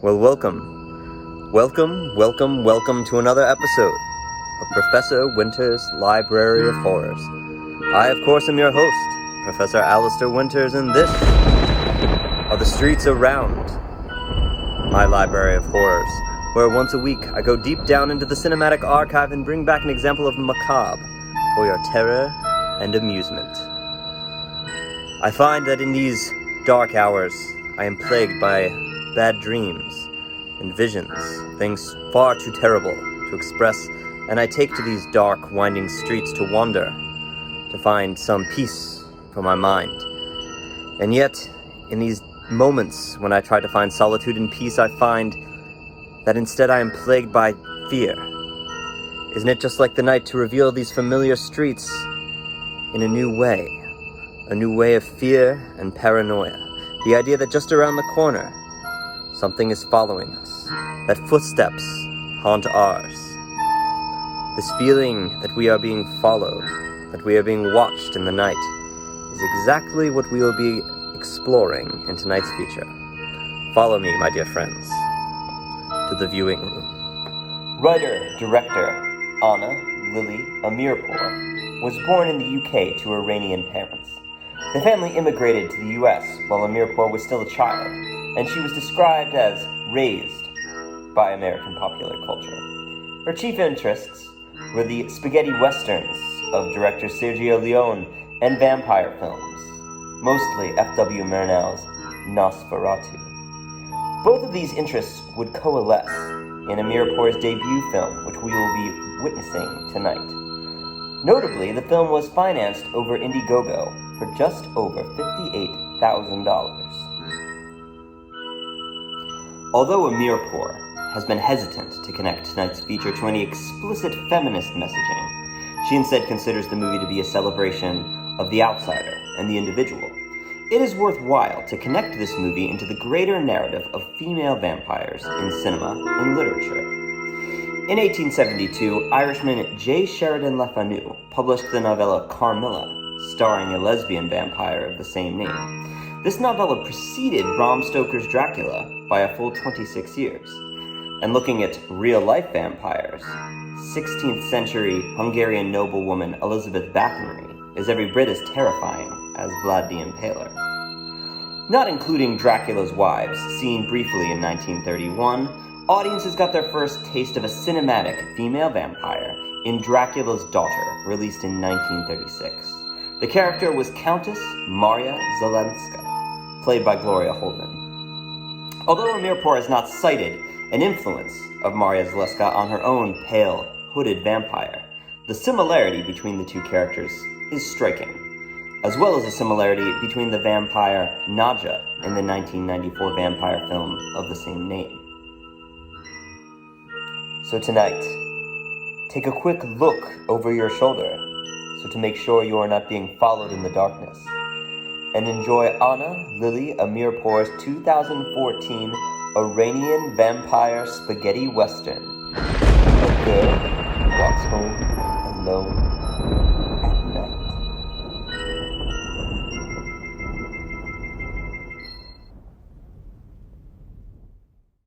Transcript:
Well, welcome to another episode of Professor Winter's Library of Horrors. I, of course, am your host, Professor Alistair Winters, and this are the streets around my Library of Horrors, where once a week I go deep down into the cinematic archive and bring back an example of the macabre for your terror and amusement. I find that in these dark hours, I am plagued by bad dreams and visions, things far too terrible to express, and I take to these dark, winding streets to wander, to find some peace for my mind. And yet, in these moments when I try to find solitude and peace, I find that instead I am plagued by fear. Isn't it just like the night to reveal these familiar streets in a new way of fear and paranoia? The idea that just around the corner, something is following us, that footsteps haunt ours. This feeling that we are being followed, that we are being watched in the night, is exactly what we will be exploring in tonight's feature. Follow me, my dear friends, to the viewing room. Writer-director Ana Lily Amirpour was born in the UK to Iranian parents. The family immigrated to the US while Amirpour was still a child, and she was described as raised by American popular culture. Her chief interests were the spaghetti westerns of director Sergio Leone and vampire films, mostly F.W. Murnau's Nosferatu. Both of these interests would coalesce in Amirpour's debut film, which we will be witnessing tonight. Notably, the film was financed over Indiegogo for just over $58,000. Although Amirpour has been hesitant to connect tonight's feature to any explicit feminist messaging, she instead considers the movie to be a celebration of the outsider and the individual. It is worthwhile to connect this movie into the greater narrative of female vampires in cinema and literature. In 1872, Irishman J. Sheridan Le Fanu published the novella Carmilla, starring a lesbian vampire of the same name. This novella preceded Bram Stoker's Dracula by a full 26 years. And looking at real-life vampires, 16th century Hungarian noblewoman Elizabeth Bathory is every bit as terrifying as Vlad the Impaler. Not including Dracula's wives, seen briefly in 1931, audiences got their first taste of a cinematic female vampire in Dracula's Daughter, released in 1936. The character was Countess Maria Zelenska, played by Gloria Holden. Although Amirpour has not cited an influence of Maria Zelenska on her own pale, hooded vampire, the similarity between the two characters is striking, as well as the similarity between the vampire Nadja in the 1994 vampire film of the same name. So tonight, take a quick look over your shoulder so to make sure you are not being followed in the darkness, and enjoy Ana Lily Amirpour's 2014 Iranian Vampire Spaghetti Western. A girl walks home alone